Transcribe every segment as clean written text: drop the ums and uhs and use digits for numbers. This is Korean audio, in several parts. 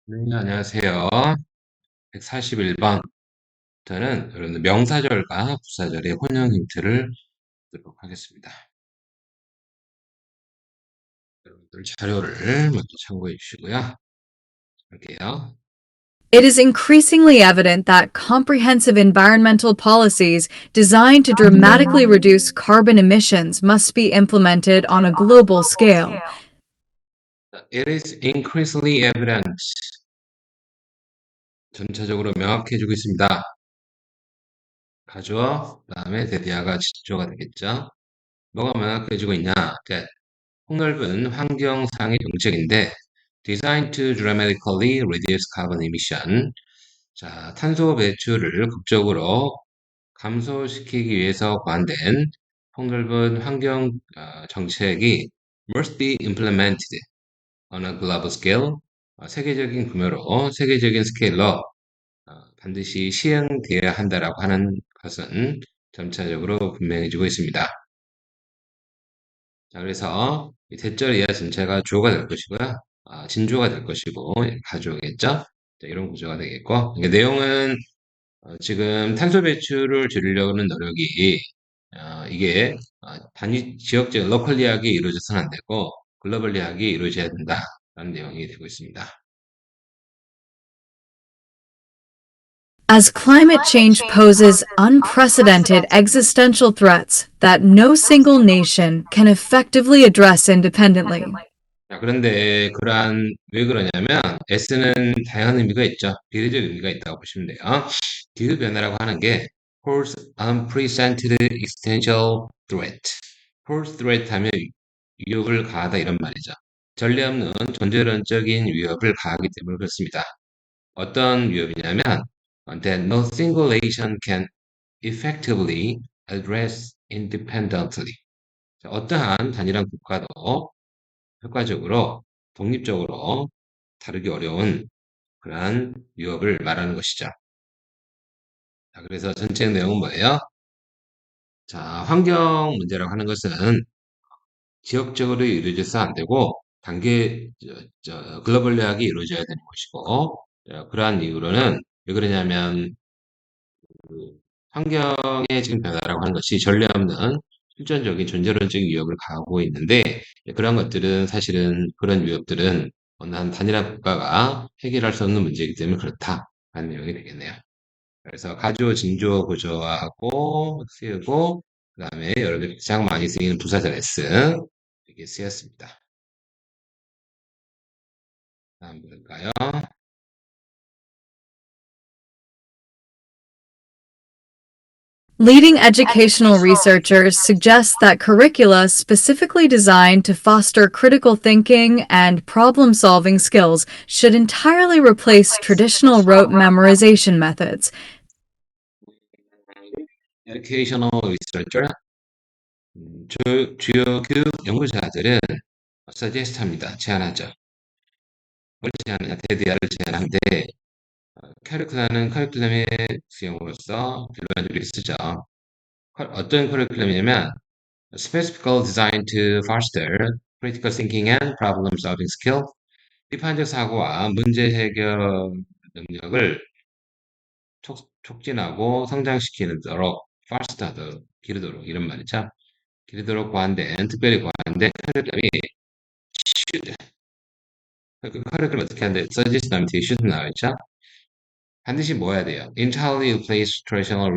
네, 안녕하세요. 141번. 저는 여러분들 명사절과 부사절의 혼용 힌트를 드리도록 하겠습니다. 여러분들 자료를 먼저 참고해 주시고요. 할게요. It is increasingly evident that comprehensive environmental policies designed to dramatically reduce carbon emissions must be implemented on a global scale. It is increasingly evident. 전체적으로 명확해지고 있습니다. 가주어, 그다음에 대디아가 지조가 되겠죠. 뭐가 명확해지고 있냐? that 폭넓은 환경상의 정책인데 designed to dramatically reduce carbon emission. 자, 탄소 배출을 극적으로 감소시키기 위해서 고안된 폭넓은 환경 정책이 must be implemented on a global scale. 세계적인 규모로 세계적인 스케일로 반드시 시행되어야 한다라고 하는 것은 점차적으로 분명해지고 있습니다. 자, 그래서 이 대절이야 전체가 주어가 될 것이고요. 진주어가 될 것이고 가주어겠죠. 자, 이런 구조가 되겠고 내용은 지금 탄소 배출을 줄이려는 노력이 이게 단위 지역적 로컬리하게 이루어져서는 안 되고 글로벌리하게 이루어져야 된다라는 내용이 되고 있습니다. As climate change poses unprecedented existential threats that no single nation can effectively address independently. 자, 그런데 왜 그러냐면 S는 다양한 의미가 있죠. 비례적 의미가 있다고 보시면 돼요. 기후변화라고 하는 게 pose unprecedented existential threat. pose threat 하면 위협을 가하다 이런 말이죠. 전례 없는 존재론적인 위협을 가하기 때문에 그렇습니다. 어떤 위협이냐면 that no single nation can effectively address independently. 자, 어떠한 단일한 국가도 효과적으로 독립적으로 다루기 어려운 그러한 위협을 말하는 것이죠. 자, 그래서 전체 내용은 뭐예요? 자, 환경 문제라고 하는 것은 지역적으로 이루어져서 안 되고 글로벌리하게 이루어져야 되는 것이고 그러한 이유로는 왜 그러냐면 그 환경의 지금 변화라고 하는 것이 전례 없는 실존적인 존재론적인 위협을 가하고 있는데 그런 것들은 사실은 그런 위협들은 어느 한 단일한 국가가 해결할 수 없는 문제이기 때문에 그렇다라는 내용이 되겠네요. 그래서 가주어, 진주어 구조하고 쓰이고 그다음에 여러분들이 가장 많이 쓰이는 부사절 S 이렇게 쓰였습니다. 다음 볼까요? Leading educational researchers suggest that curricula specifically designed to foster critical thinking and problem solving skills should entirely replace traditional rote memorization methods. Educational Researcher 주요 교육 연구자들은 suggest합니다. 제안하죠. 뭘 제안하냐? 대대화를 제안하는데 커리큘럼은 커리큘럼의 수용으로서 일반적으로 쓰죠. 어떤 커리큘럼이냐면 specifically designed to foster critical thinking and problem solving skill. 비판적 사고와 문제 해결 능력을 촉진하고 성장시키도록 foster하도록 기르도록 이런 말이죠. 기르도록 특별히 고안된 커리큘럼이 should. 그 커리큘럼 어떻게 하는데 suggest 다음에 뒤에 should 나와있죠. 반드시 뭐 해야 돼요? Entirely replace traditional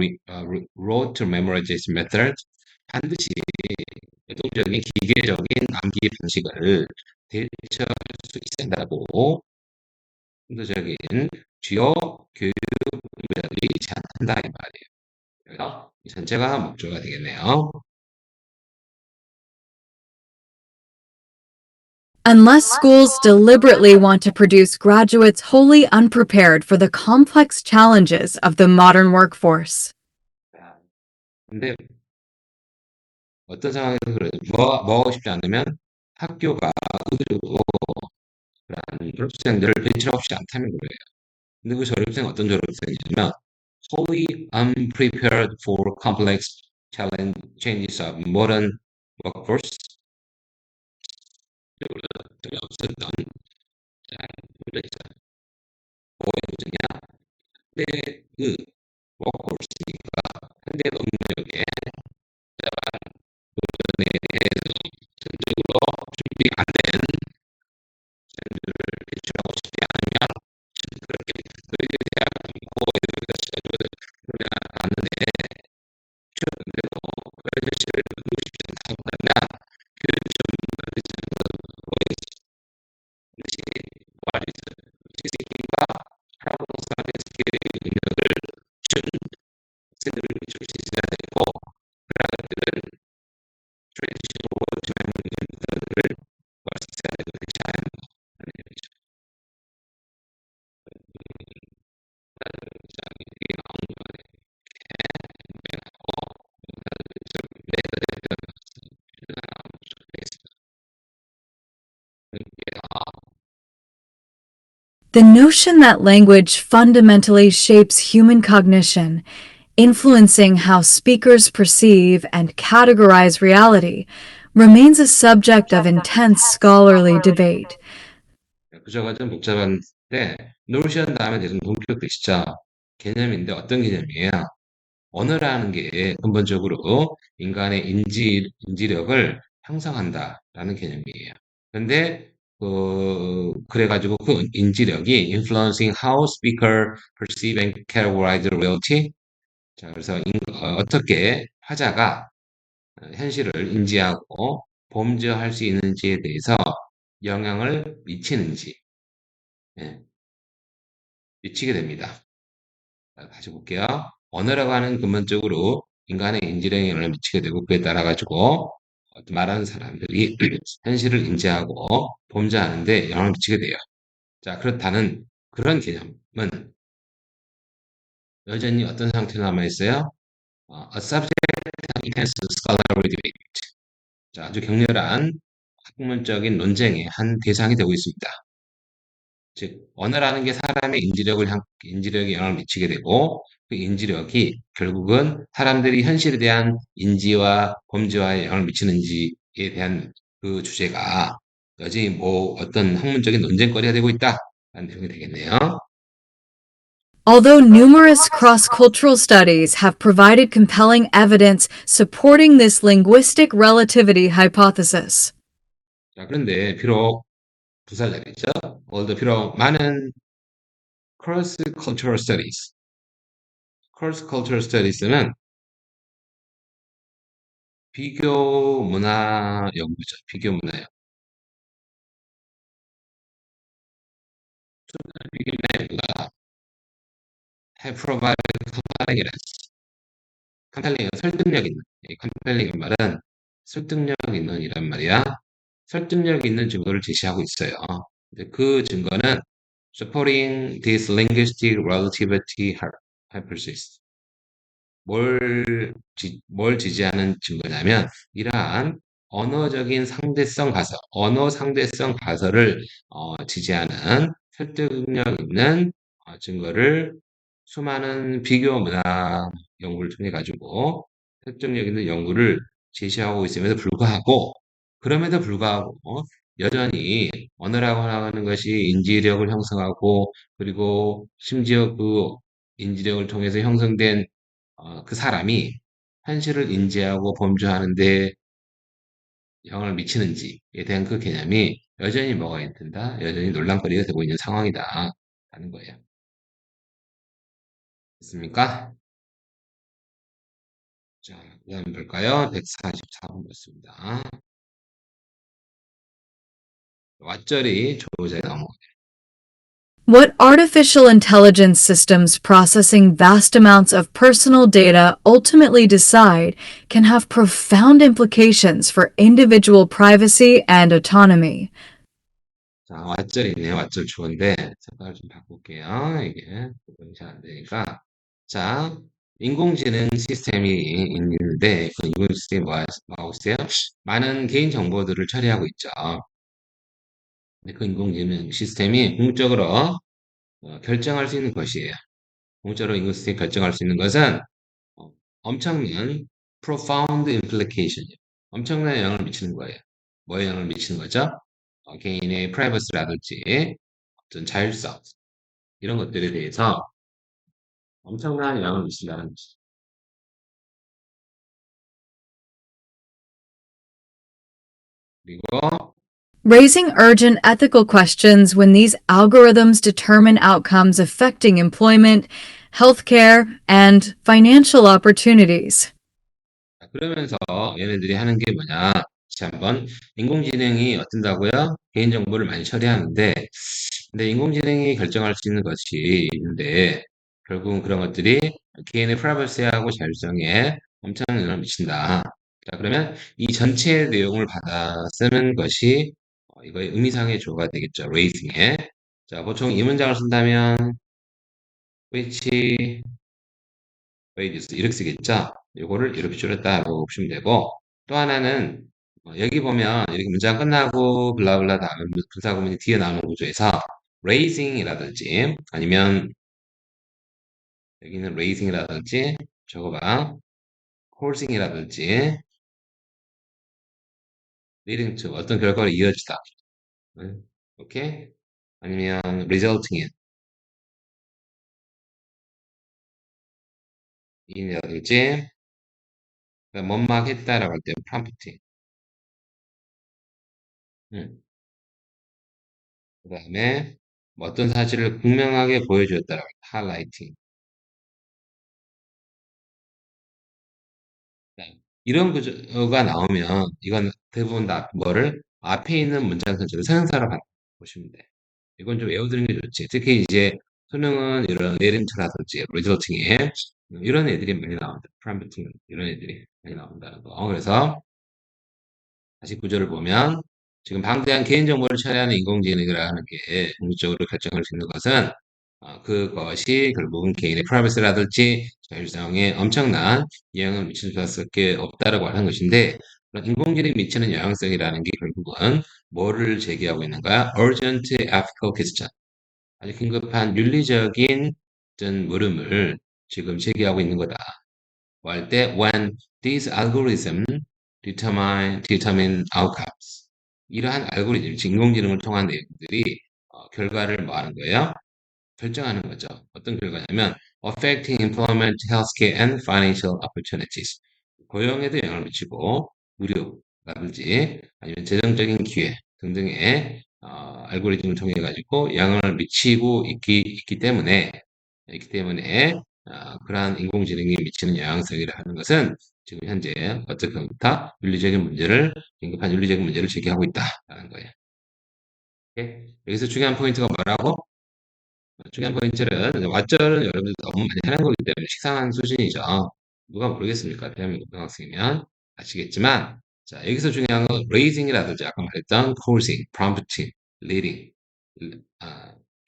rote memorization method. 반드시 유동적인 기계적인 암기 방식을 대체할 수 있어야 한다고 선도적인 주요 교육 연구자들이 제안한다 이 말이에요. 그래서 이 전체가 목표가 되겠네요. Unless schools deliberately want to produce graduates wholly unprepared for the complex challenges of the modern workforce. 근데 어떤 상황에서 그래요? 뭐 하고 싶지 않으면 학교가 의도적으로 그런 졸업생들을 배출하고 싶지 않다는 거예요. 근데 그 졸업생 어떤 졸업생이냐면 wholly unprepared for complex challenge changes of modern workforce. 없었던 근데 그 워크홀스니까 현대 농력에 노전에 대해서 전적으로 준비 안 된 전류를 배출하고 싶지 않으면 그렇게 그렇게 대학 공고에서 가지고 그러면 않는데 그래도 그런 현실을 누고 싶지 않다고 하면 그좀 그것이 what is 스킬과 프로블럼 solving 스킬의 능력을 준 학생들을 출시해야 되고 그런 것들은 traditional work method를 벌써야 되고 그렇지 않은 얘기죠. 이게 나온 거에 The notion that language fundamentally shapes human cognition, influencing how speakers perceive and categorize reality, remains a subject of intense scholarly debate. 구조가 좀 복잡한데 노션 다음에 대해서 본격 되시죠. 개념인데 어떤 개념이에요? 언어라는 게 근본적으로 인간의 인지력을 형성한다라는 개념이에요. 그런데 그래가지고 그 인지력이 influencing how speaker perceive and categorize reality. 자, 그래서 어떻게 화자가 현실을 인지하고 범죄할 수 있는지에 대해서 영향을 미치는지, 예, 미치게 됩니다. 자, 다시 볼게요. 언어라고 하는 근본적으로 인간의 인지력에 영향을 미치게 되고 그에 따라 가지고 말하는 사람들이 현실을 인지하고 범죄하는데 영향을 미치게 돼요. 자, 그렇다는 그런 개념은 여전히 어떤 상태로 남아 있어요? A subject of intense scholarly debate. 자, 아주 격렬한 학문적인 논쟁의 한 대상이 되고 있습니다. 즉, 언어라는 게 사람의 인지력에 영향을 미치게 되고, 그 인지력이 결국은 사람들이 현실에 대한 인지와 범죄와에 영향을 미치는지에 대한 그 주제가 여전히 뭐 어떤 학문적인 논쟁거리가 되고 있다라는 내용이 되겠네요. Although numerous cross cultural studies have provided compelling evidence supporting this linguistic relativity hypothesis. 자, 그런데 비록 부사절이죠. 비록 많은 cross cultural studies는 비교 문화 연구죠. 비교 문화 연구. 비교 문화 연구가 have provided compelling evidence. 컴펠링, 설득력 있는. 이 컴펠링의 말은 설득력 있는 이란 말이야. 설득력 있는 증거를 제시하고 있어요. 근데 그 증거는 supporting this linguistic relativity hypothesis. 뭘 지지하는 증거냐면 이러한 언어 상대성 가설을 지지하는 설득력 있는 증거를 수많은 비교 문화 연구를 통해 가지고 설득력 있는 연구를 제시하고 있음에도 불구하고 여전히 언어라고 하는 것이 인지력을 형성하고 그리고 심지어 그 인지력을 통해서 형성된 그 사람이 현실을 인지하고 범죄하는데 영향을 미치는지에 대한 그 개념이 여전히 뭐가 있다? 여전히 논란거리가 되고 있는 상황이다. 라는 거예요. 됐습니까? 자, 그 다음 볼까요? 144번 봤습니다. 왓절이 조자에 넘어가요. What artificial intelligence systems processing vast amounts of personal data ultimately decide can have profound implications for individual privacy and autonomy. 자, 왓절이네요. 왓절 주어인데 색깔을 좀 바꿀게요. 이게 구분이 잘 안 되니까. 자, 인공지능 시스템이 있는데 그 인공지능 시스템이 뭐 하고 있어요? 많은 개인 정보들을 처리하고 있죠. 근데 그 인공지능 시스템이 궁극적으로 결정할 수 있는 것이에요. 공짜로 인구 수익 결정할 수 있는 것은 어, 엄청난 profound implication, 엄청난 영향을 미치는 거예요. 뭐에 영향을 미치는 거죠? 개인의 프라이버시라든지 어떤 자율성 이런 것들에 대해서 엄청난 영향을 미친다는 것이죠. 그리고 Raising urgent ethical questions when these algorithms determine outcomes affecting employment, healthcare, and financial opportunities. 그러면서 얘네들이 하는 게 뭐냐? 다시 한번 인공지능이 어떤다고요? 개인정보를 많이 처리하는데, 근데 인공지능이 결정할 수 있는 것이 있는데, 결국은 그런 것들이 개인의 프라이버시하고 자율성에 엄청난 영향을 미친다. 자, 그러면 이 전체 내용을 받아 쓰는 것이 이거의 의미상의 조가 되겠죠. 레이팅에. 자, 보통 이 문장을 쓴다면 which wages 이렇게 쓰겠죠. 요거를 이렇게 줄였다고 보시면 되고 또 하나는 여기 보면 이렇게 문장 끝나고 블라블라 다음에 분사구문이 뒤에 나오는 구조에서 raising이라든지 아니면 여기는 raising이라든지 저거 봐 causing이라든지 leading to 어떤 결과로 이어지다. 응? 오케이? 아니면 resulting in이라든지 못막했다라고 할 때 prompting. 응. 그 다음에 뭐 어떤 사실을 극명하게 보여주었다라고 할 때 highlighting. 네. 이런 구조가 나오면 이건 대부분 다 뭐를 앞에 있는 문장 전체를 서형사로 보시면 돼. 이건 좀 외워두는 게 좋지. 특히 이제 수능은 이런 내림차라든지 리조팅에 이런 애들이 많이 나온다. 프롬프팅 이런 애들이 많이 나온다는 거. 그래서 다시 구조를 보면 지금 방대한 개인정보를 처리하는 인공지능이라는 게 궁극적으로 결정할 수 있는 것은 그것이 결국은 개인의 프라이버시라든지 자율성에 엄청난 영향을 미칠 수밖에 없다라고 하는 것인데 그런 인공지능이 미치는 영향성이라는 게 결국은 뭐를 제기하고 있는가? Urgent ethical question. 아주 긴급한 윤리적인 어떤 물음을 지금 제기하고 있는 거다. 뭐 할 때 when these algorithms determine outcomes. 이러한 알고리즘, 즉 인공지능을 통한 내용들이 결과를 뭐 하는 거예요? 결정하는 거죠. 어떤 결과냐면 affecting employment, healthcare and financial opportunities. 고용에도 영향을 미치고 의료라든지 아니면 재정적인 기회 등등의 알고리즘을 통해 가지고 영향을 미치고 있기 때문에 그러한 인공지능이 미치는 영향성이라 하는 것은 지금 현재 어떻게부터 긴급한 윤리적인 문제를 제기하고 있다라는 거예요. 오케이? 여기서 중요한 포인트가 뭐라고? 중요한 포인트는 왓절은 여러분들 너무 많이 하는 거기 때문에 식상한 수준이죠. 누가 모르겠습니까? 대한민국 고등학생이면 아시겠지만 자 여기서 중요한 건 raising이라든지 아까 말했던 causing, prompting, leading,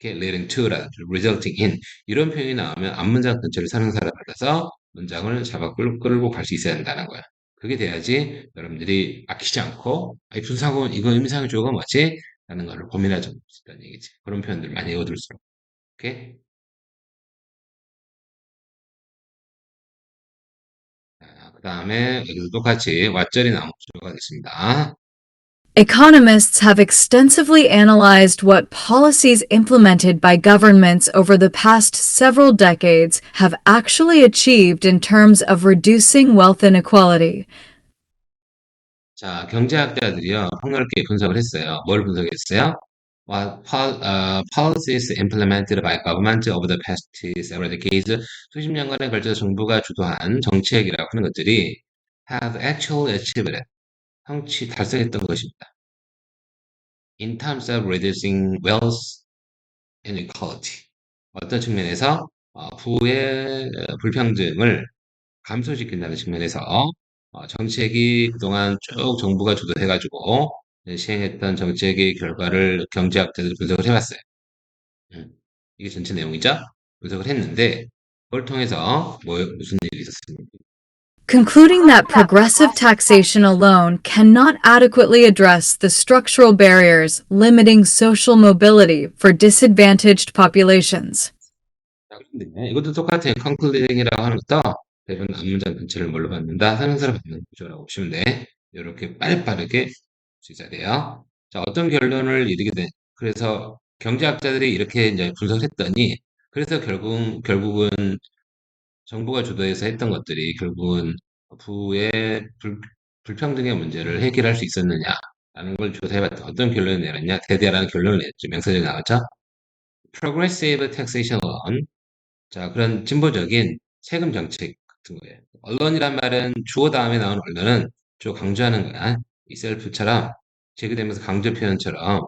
leading to라든지 resulting in 이런 표현이 나오면 앞문장 전체를 설명사를 받아서 문장을 잡아 끌고 갈 수 있어야 된다는 거야. 그게 돼야지 여러분들이 아끼지 않고 아이 분사구문 이거 의미상의 주어가 뭐지? 라는 걸 고민할 수 있다는 얘기지. 그런 표현들 많이 외워둘수록. 오케이? 그 다음에 여기서 똑같이 왓절이 나온 구조가 됐습니다. Economists have extensively analyzed what policies implemented by governments over the past several decades have actually achieved in terms of reducing wealth inequality. 자, 경제학자들이요, 폭넓게 분석을 했어요. 뭘 분석했어요? Policies implemented by government over the past several decades, 수십 년간에 걸쳐 정부가 주도한 정책이라고 하는 것들이 have actually achieved, 달성했던 것입니다. In terms of reducing wealth inequality. 어떤 측면에서 부의 불평등을 감소시킨다는 측면에서 정책이 그동안 쭉 정부가 주도해가지고 시행했던 정책의 결과를 경제학자들이 분석을 해봤어요. 음, 이게 전체 내용이죠. 분석을 했는데 그걸 통해서 무슨 일이 있었습니까? Concluding that progressive taxation alone cannot adequately address the structural barriers limiting social mobility for disadvantaged populations. 자, 그런데 이것도 똑같아요. concluding이라고 하는 것도 대부분 앞문장 전체를 뭘로 받는다? 설명서로 받는 구조라고 보시면 돼. 이렇게 빠르게 수 있어야 돼요. 자, 어떤 결론을 이르게 돼? 그래서 경제학자들이 이렇게 이제 분석했더니 그래서 결국은 정부가 주도해서 했던 것들이 결국은 부의 불평등의 문제를 해결할 수 있었느냐라는 걸 조사해봤더니 어떤 결론을 내렸냐? 대대라는 결론을 냈죠. 명사절이 나왔죠. Progressive taxation law. 자, 그런 진보적인 세금 정책 같은 거예요. 언론이란 말은 주어 다음에 나온 언론은 주어 강조하는 거야. 이 셀프처럼 제기되면서 강조 표현처럼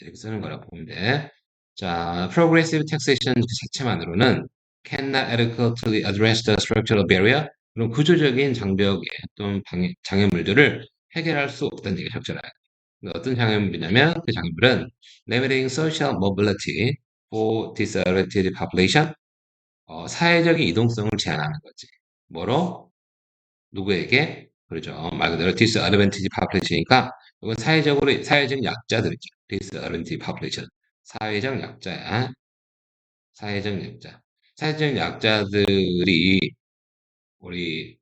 이렇게 쓰는 거라고 보면 돼. 자, progressive taxation 그 자체만으로는 cannot adequately address the structural barrier. 그런 구조적인 장벽에 또는 장애물들을 해결할 수 없다는 얘기가 적절하게. 어떤 장애물이냐면 그 장애물은 limiting social mobility for disadvantaged population. 사회적인 이동성을 제한하는 거지. 뭐로? 누구에게? 그렇죠. 말 그대로 disadvantaged population이니까 이건 사회적 약자들이죠. disadvantaged population. 사회적 약자야. 사회적 약자. 사회적 약자들이 우리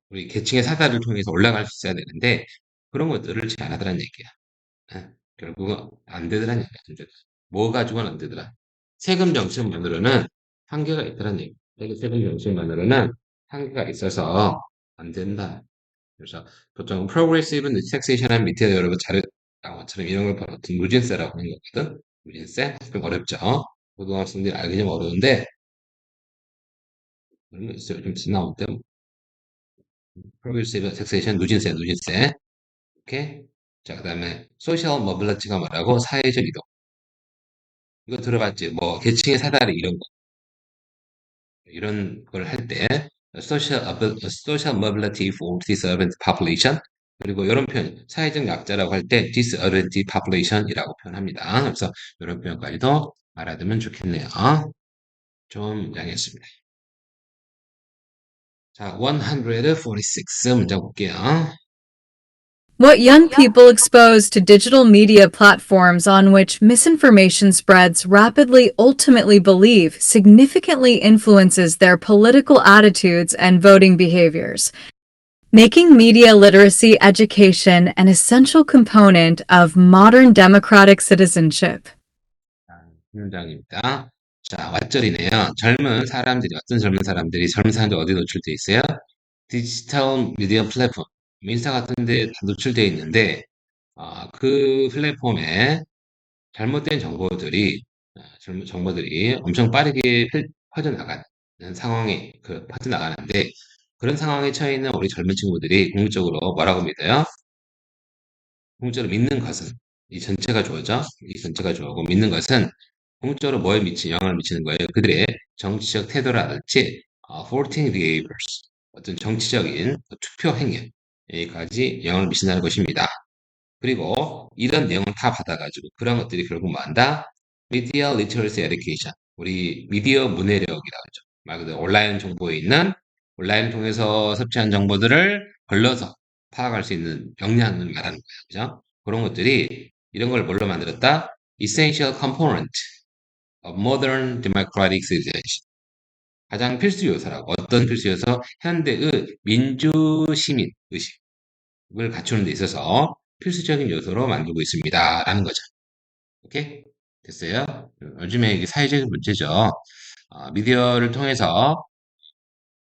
우리 계층의 사다를 통해서 올라갈 수 있어야 되는데 그런 것들을 제한하더란 얘기야. 결국은 안 되더란 얘기야. 안 되더라. 뭐 가지고는 안 되더라. 세금 정책만으로는 한계가 있더란 얘기. 세금 정책만으로는 한계가 있어서 안 된다. 그래서 보통 프로그레시브 텍세이션한 밑에 여러분 자료 나온 것처럼 이런 걸 보통 누진세라고 하는 거거든. 누진세 좀 어렵죠. 고등학생들이 알기 좀 어려운데 그런 거 있어요. 좀 나올 때 프로그레시브 텍세이션 누진세 오케이. 자, 그다음에 소셜 모빌리티가 뭐라고? 사회적 이동. 이거 들어봤지? 뭐 계층의 사다리 이런 걸 할 때 social mobility for disadvantaged population 그리고 이런 표현 사회적 약자라고 할 때 disadvantaged population이라고 표현합니다. 그래서 이런 표현까지도 알아두면 좋겠네요. 좀 양해했습니다. 자, 146 문장 볼게요. What young people exposed to digital media platforms on which misinformation spreads rapidly ultimately believe significantly influences their political attitudes and voting behaviors, making media literacy education an essential component of modern democratic citizenship. 문장입니다. 자, 왓절이네요. 어떤 젊은 사람들이 어디 노출돼 있어요? 디지털 미디어 플랫폼, 인스타 같은 데 다 노출되어 있는데, 그 플랫폼에 잘못된 정보들이 엄청 빠르게 퍼져나가는 상황이, 퍼져나가는데, 그런 상황에 처해 있는 우리 젊은 친구들이 궁극적으로 뭐라고 믿어요? 궁극적으로 믿는 것은, 이 전체가 좋아하고 믿는 것은 궁극적으로 영향을 미치는 거예요. 그들의 정치적 태도라든지, voting behaviors, 어떤 정치적인 투표 행위까지 영향을 미친다는 것입니다. 그리고 이런 내용을 다 받아가지고 그런 것들이 결국 뭐한다? Media Literacy Education. 우리 미디어 문해력이라고 하죠. 말 그대로 온라인 통해서 섭취한 정보들을 걸러서 파악할 수 있는 역량을 말하는 거예요. 그죠? 그런 것들이 이런 걸 뭘로 만들었다? Essential component of modern democratic civilization. 가장 필수 요소라고. 어떤 필수 요소? 현대의 민주시민 의식을 갖추는 데 있어서 필수적인 요소로 만들고 있습니다. 라는 거죠. 오케이? 됐어요? 요즘에 이게 사회적인 문제죠. 미디어를 통해서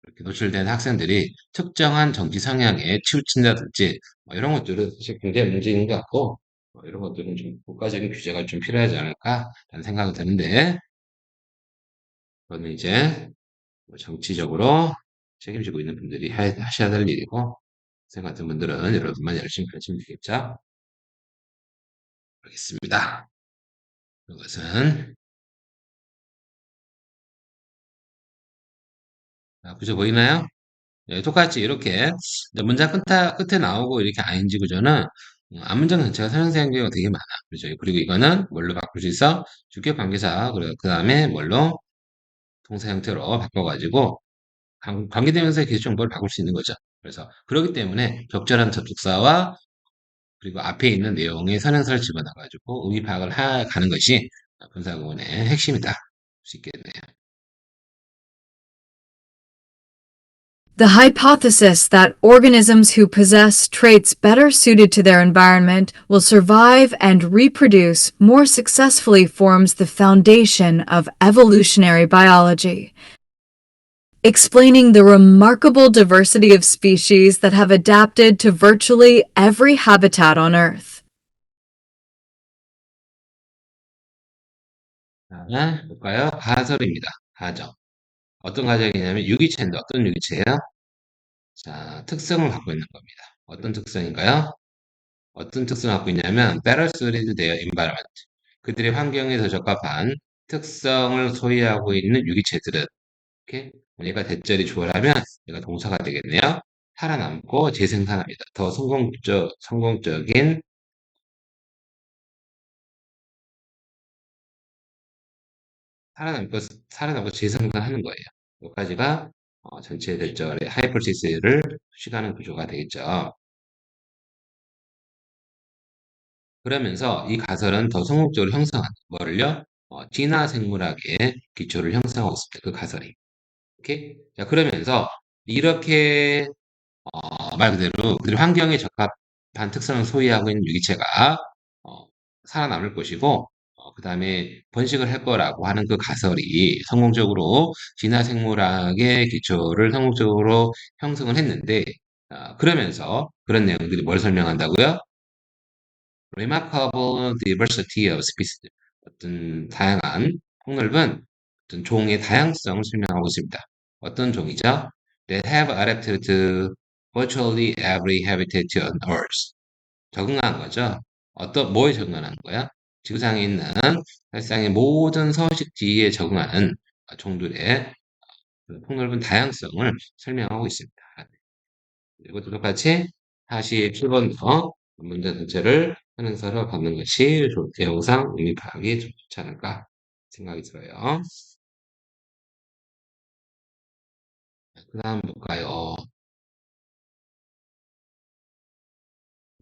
이렇게 노출된 학생들이 특정한 정치 성향에 치우친다든지 이런 것들은 사실 굉장히 문제인 것 같고 이런 것들은 좀 국가적인 규제가 좀 필요하지 않을까라는 생각이 드는데 그거는 이제 뭐 정치적으로 책임지고 있는 분들이 하셔야 될 일이고 생각 같은 분들은 여러분만 열심히 하시면 되겠죠? 알겠습니다. 이것은 구조 보이나요? 네, 똑같이 이렇게 문장 끝에 나오고 이렇게 ing 구조는 앞문장 전체가 사용사용 경우가 되게 많아. 그렇죠? 그리고 이거는 뭘로 바꿀 수 있어? 주격 관계사. 그리고 그 다음에 뭘로? 동사 형태로 바꿔가지고 관계대명사의 기술 정보를 바꿀 수 있는 거죠. 그래서 그렇기 때문에 적절한 접속사와 그리고 앞에 있는 내용의 선행사를 집어넣어가지고 의미 파악을 가는 것이 분사구문의 핵심이다. 볼 수 있겠네요. The hypothesis that organisms who possess traits better suited to their environment will survive and reproduce more successfully forms the foundation of evolutionary biology. explaining the remarkable diversity of species that have adapted to virtually every habitat on Earth. 자, 볼까요? 가설입니다. 가정. 어떤 가정이냐면 유기체인데 어떤 유기체예요? 자, 특성을 갖고 있는 겁니다. 어떤 특성인가요? 어떤 특성을 갖고 있냐면 better suited their environment. 그들의 환경에 더 적합한 특성을 소유하고 있는 유기체들은 이렇게 얘가 대절이 주어라면 얘가 동사가 되겠네요. 살아남고 재생산합니다. 더 성공적인 살아남고 살아남고 재생산하는 거예요. 여기까지가 전체 대절의 하이퍼시스를 수식하는 구조가 되겠죠. 그러면서 이 가설은 더 성공적으로 형성한 뭐를요? 진화 생물학의 기초를 형성하고 있습니다. 그 가설이. 오케이? 자, 그러면서 이렇게 말 그대로 그들 환경에 적합한 특성을 소유하고 있는 유기체가 어, 살아남을 것이고 그 다음에 번식을 할 거라고 하는 그 가설이 성공적으로 진화 생물학의 기초를 성공적으로 형성을 했는데 그러면서 그런 내용들이 뭘 설명한다고요? remarkable diversity of species. 어떤 다양한 폭넓은 어떤 종의 다양성을 설명하고 있습니다. 어떤 종이죠? That have adapted to virtually every habitat on Earth. 적응한 거죠. 뭐에 적응하는 거야? 지구상에 있는 세상의 모든 서식지에 적응하는 종들의 폭넓은 다양성을 설명하고 있습니다. 이것도 똑같이 47번도 문제 전체를 현행사로 갖는 것이 영상 의미 파악이 좀 좋지 않을까 생각이 들어요. 그 다음 볼까요?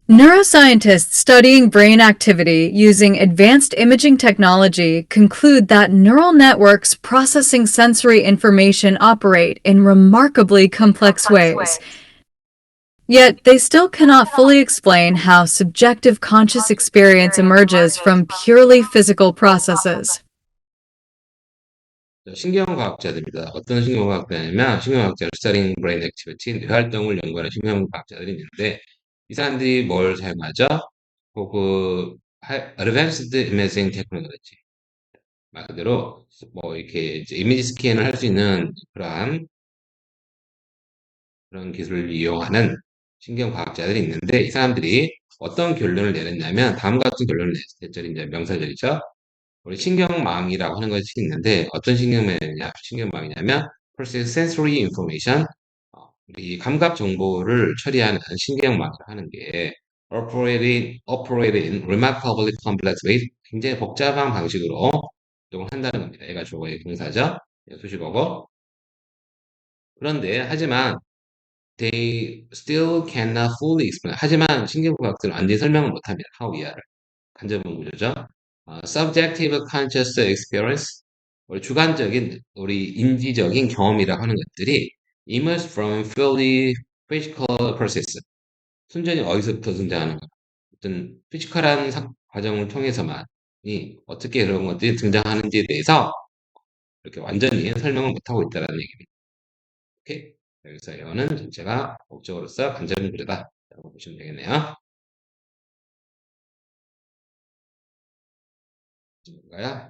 Neuroscientists studying brain activity using advanced imaging technology conclude that neural networks processing sensory information operate in remarkably complex ways. Yet they still cannot fully explain how subjective conscious experience emerges from purely physical processes. 신경과학자들입니다. 어떤 신경과학자냐면 신경과학자를 studying brain activity, 뇌 활동을 연구하는 신경과학자들이 있는데 이 사람들이 뭘 사용하죠? 그 advanced imaging technology 말 그대로 뭐 이렇게 이제 이미지 스캔을 할 수 있는 그런 기술을 이용하는 신경과학자들이 있는데 이 사람들이 어떤 결론을 내렸냐면 다음 같은 결론을 냈죠. 이제 명사절이죠. 우리 신경망이라고 하는 것이 있는데 어떤 신경망이냐면 process sensory information 우리 감각 정보를 처리하는 신경망이라고 하는 게 operated in remarkably complex ways 굉장히 복잡한 방식으로 활동을 한다는 겁니다. 얘가 주어의 동사죠. 수식어고 그런데 하지만 they still cannot fully explain. 하지만 신경과학들은 완전히 설명을 못합니다. how 이하를. 간접은 구조죠. subjective conscious experience. 우리 주관적인, 우리 인지적인 경험이라고 하는 것들이 emerge from purely physical process. 순전히 어디서부터 등장하는가. 어떤 피지컬한 과정을 통해서만이 어떻게 그런 것들이 등장하는지에 대해서 이렇게 완전히 설명을 못하고 있다는 얘기입니다. 오케이? 그래서 이거는 전체가 목적어로서 간접문 구조다 라고 보시면 되겠네요. 뭔가요?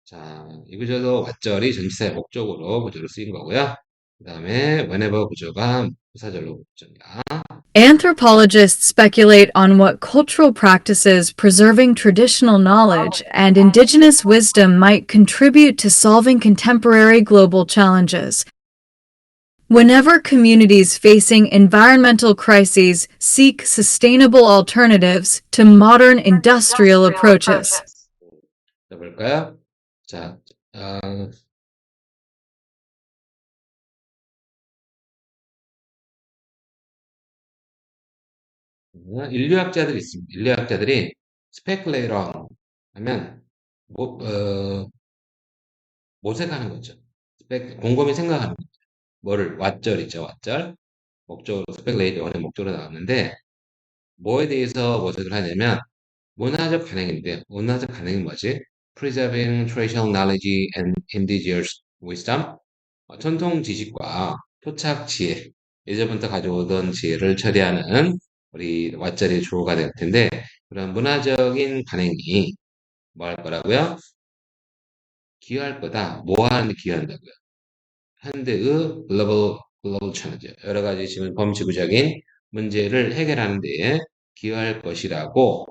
자, 이 구조도 왓절이 전치사의 목적으로 구조로 쓰인 거고요. 그 다음에 whenever 구조가 부사절로 구조입니다. Anthropologists speculate on what cultural practices preserving traditional knowledge and indigenous wisdom might contribute to solving contemporary global challenges. Whenever communities facing environmental crises seek sustainable alternatives to modern industrial approaches. 자, 볼까요? 자, 어, 인류학자들이 있습니다. 인류학자들이 스페큘레이터 하면 뭐, 모색하는 거죠. 곰곰이 생각하는 거죠. 뭐를 왓절이죠. 왓절. 목적으로 스펙레이트 원의 목적으로 나왔는데 뭐에 대해서 모색을 하냐면 문화적 가능인데 문화적 가능이 뭐지? preserving traditional knowledge and indigenous wisdom. 전통 지식과 토착 지혜, 예전부터 가져오던 지혜를 처리하는 우리 왓자리의 주어가 될 텐데, 그런 문화적인 관행이 뭐 할 거라고요? 기여할 거다. 뭐 하는데 기여한다고요? 현대의 글로벌 챌린지, 여러 가지 지금 범지구적인 문제를 해결하는 데에 기여할 것이라고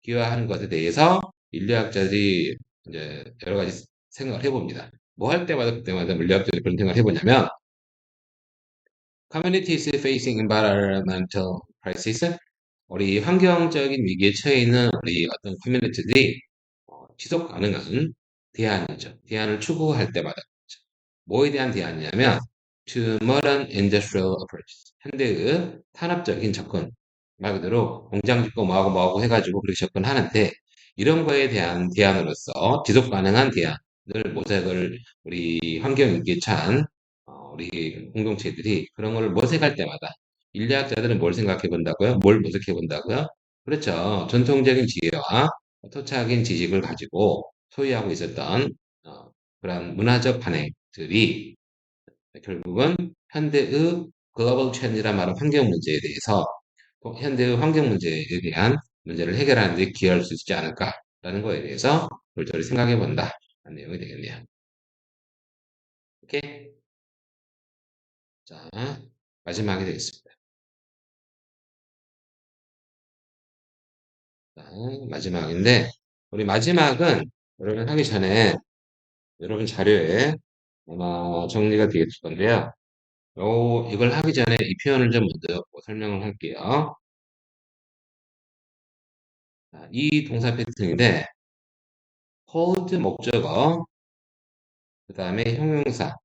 기여하는 것에 대해서 인류학자들이 이제 여러 가지 생각을 해봅니다. 뭐 할 때마다 그때마다 인류학자들이 그런 생각을 해보냐면 communities facing environmental crisis, 우리 환경적인 위기에 처해 있는 우리 어떤 커뮤니티들이 지속 가능한 대안이죠. 대안을 추구할 때마다 뭐에 대한 대안이냐면 to modern industrial approaches, 현대의 탄압적인 접근, 말 그대로 공장 짓고 뭐하고 해가지고 그렇게 접근하는데 이런 거에 대한 대안으로서 지속 가능한 대안을 모색을 우리 환경 위기에 처한 우리 공동체들이 그런 걸 모색할 때마다 인류학자들은 뭘 생각해 본다고요? 뭘 모색해 본다고요? 그렇죠. 전통적인 지혜와 토착인 지식을 가지고 소유하고 있었던 그런 문화적 관행들이 결국은 현대의 글로벌 트렌드란 말은 환경 문제에 대해서 또 현대의 환경 문제에 대한 문제를 해결하는 데 기여할 수 있지 않을까라는 거에 대해서 별도로 생각해 본다. 라는 내용이 되겠네요. 오케이? 자, 마지막이 되겠습니다. 자, 마지막인데 우리 마지막은 여러분 하기 전에 여러분 자료에 아마 정리가 되겠을 건데요. 이걸 하기 전에 이 표현을 좀 먼저 설명을 할게요. 자, 이 동사 패턴인데, hold 목적어, 그 다음에 형용사.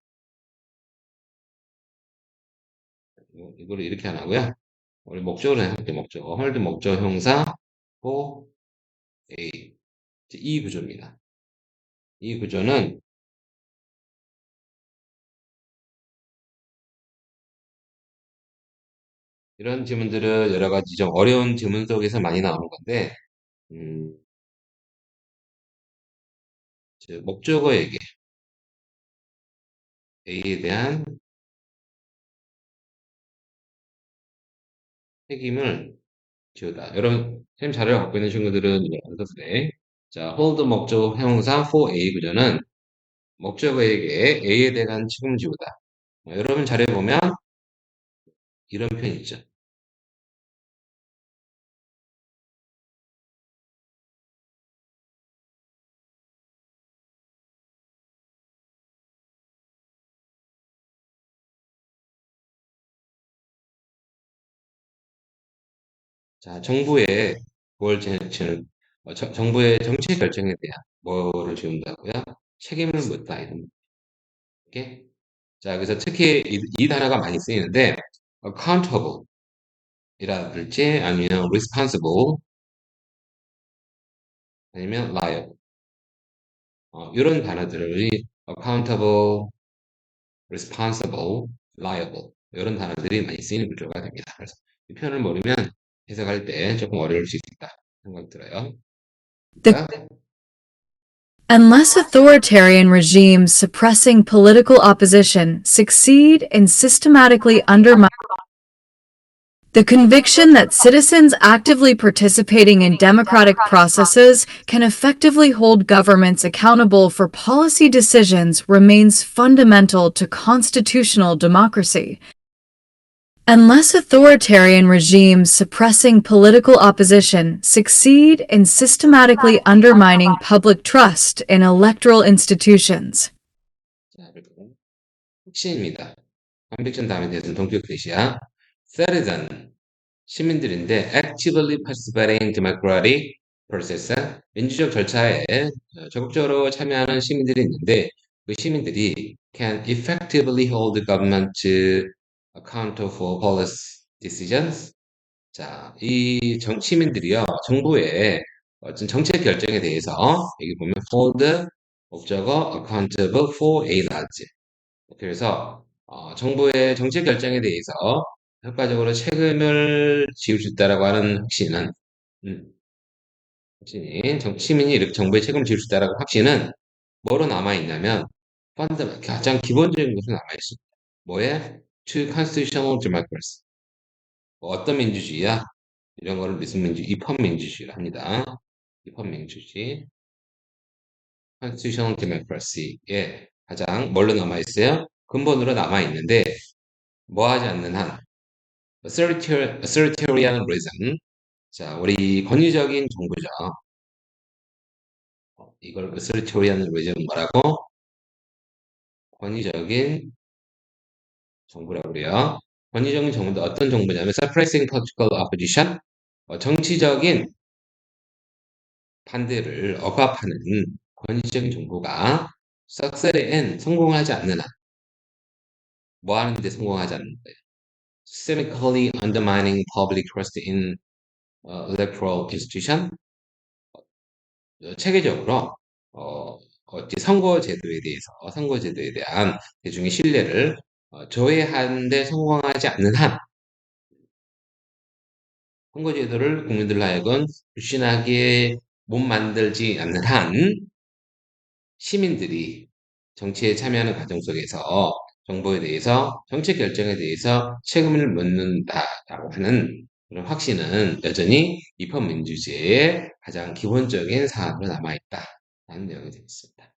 이거를 이렇게 안 하고요. 우리 목적어로 할게요. 목적어. hold 목적어 형사, for a. 이 구조입니다. 이 구조는 이런 지문들은 여러 가지 좀 어려운 지문 속에서 많이 나오는 건데, 음, 목적어에게 a에 대한 책임을 지우다. 여러분, 쌤 자료를 갖고 있는 친구들은 이거 안 써도 돼. 자, hold 목적 형용사 for A 구조는 목적어에게 A에 대한 책임을 지우다. 여러분 자료에 보면 이런 표현 있죠. 자, 정부의 정책 결정에 대한 뭐를 지운다고요? 책임을 묻다 이런. 오케이? 자, 그래서 특히 이 단어가 많이 쓰이는데 accountable 이라든지 아니면 responsible 아니면 liable 이런 단어들이 accountable, responsible, liable 이런 단어들이 많이 쓰이는 구조가 됩니다. 그래서 이 표현을 모르면 해석할 때 조금 어려울 수 있다 생각이 들어요. The 자, Unless authoritarian regimes suppressing political opposition succeed in systematically undermining the conviction that citizens actively participating in democratic processes can effectively hold governments accountable for policy decisions remains fundamental to constitutional democracy. Unless authoritarian regimes suppressing political opposition succeed in systematically undermining public trust in electoral institutions. 자, 그리고 핵심입니다. conviction 다음에 대해서는 동격 대시야. citizen 시민들인데 actively participating democratic process 민주적 절차에 적극적으로 참여하는 시민들이 있는데 그 시민들이 can effectively hold government accountable for policy decisions. 자, 이 시민들이요 정부의 어떤 정책 결정에 대해서 여기 보면 hold 목적어 accountable for a large. 그래서 정부의 정책 결정에 대해서 효과적으로 책임을 지을 수 있다라고 하는 확신은 음, 시민이 이렇게 정부에 책임을 질 수 있다라는 확신은 뭐로 남아있냐면, 가장 기본적인 것으로 남아있습니다. 뭐에? To constitutional democracy. 뭐 어떤 민주주의야? 이런 거를 무슨 입헌민주주의를 합니다. 입헌민주주의. constitutional democracy에 가장 뭘로 남아있어요? 근본으로 남아있는데, 뭐 하지 않는 한, authoritarianism. 자, 우리 권위적인 정부죠. 이걸 authoritarianism 뭐라고? 권위적인 정부라고 그래요. 권위적인 정부도 어떤 정부냐면 suppressing political opposition, 정치적인 반대를 억압하는 권위적인 정부가 succeed in 성공하지 않는 한, 뭐 하는데 성공하지 않는 거예요. systemically undermining public trust in electoral institution, 체계적으로 선거제도에 대한 대중의 신뢰를 저해하는 데 성공하지 않는 한, 선거제도를 국민들로 하여금 불신하게 못 만들지 않는 한, 시민들이 정치에 참여하는 과정 속에서 정보에 대해서, 정책 결정에 대해서 책임을 묻는다라고 하는 그런 확신은 여전히 입헌민주주의의 가장 기본적인 사안으로 남아있다라는 내용이 되어 있습니다.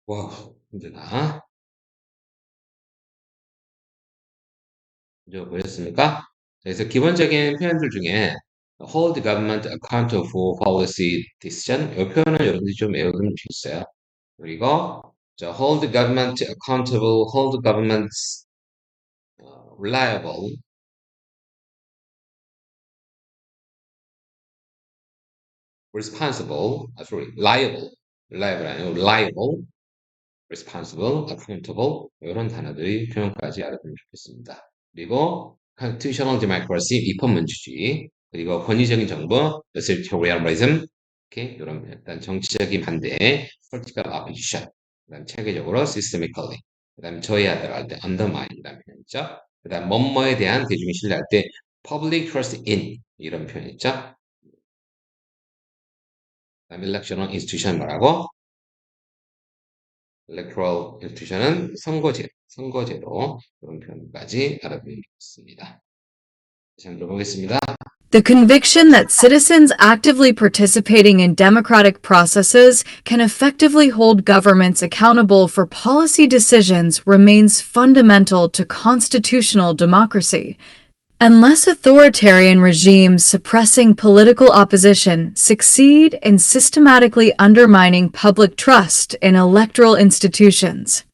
와, 힘들다. 이제 보셨습니까? 그래서 기본적인 표현들 중에 hold government accountable for policy decision, 이 표현은 여러분들이 좀 외우면 좋겠어요. 그리고 hold government accountable, hold government reliable, responsible, liable 아니고 liable, responsible, accountable 이런 단어들이 표현까지 알아두면 좋겠습니다. 그리고 constitutional democracy, 입헌민주주의, 그리고 권위적인 정부, authoritarianism, 이렇게 이런 일단 정치적인 반대, political opposition, 그다음 체계적으로 systemically, 그다음 저해하다가 할 때 undermine이라는 표현 있죠. 그다음 뭐뭐에 대한 대중이 신뢰할 때 public trust in 이런 표현 있죠. 그다음 electoral institution 뭐라고? electoral institution은 선거제도 그런 표현까지 알아보겠습니다. 다시 한번 들어보겠습니다. The conviction that citizens actively participating in democratic processes can effectively hold governments accountable for policy decisions remains fundamental to constitutional democracy. Unless authoritarian regimes suppressing political opposition succeed in systematically undermining public trust in electoral institutions.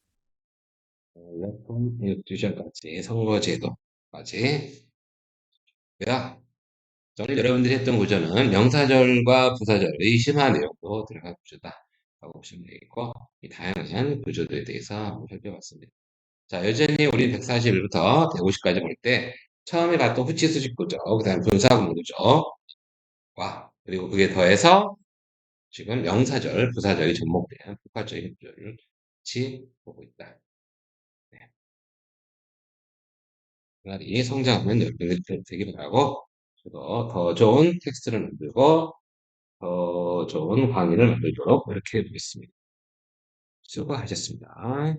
electoral institution까지 선거제도까지 야, 오늘 여러분들이 했던 구조는 명사절과 부사절의 심화 내용도 들어간 구조다라고 보시면 되겠고, 이 다양한 구조들에 대해서 한번 살펴봤습니다. 자, 여전히 우리 141부터 150까지 볼 때 처음에 봤던 후치 수직 구조, 그 다음 분사구문 구조, 그리고 그게 더해서 지금 명사절, 부사절이 접목된 복합적인 구조를 같이 보고 있다. 네. 이 성장하면 여러분들이 되기 바라고, 저도 더 좋은 텍스트를 만들고 더 좋은 강의를 만들도록 노력해 보겠습니다. 수고하셨습니다.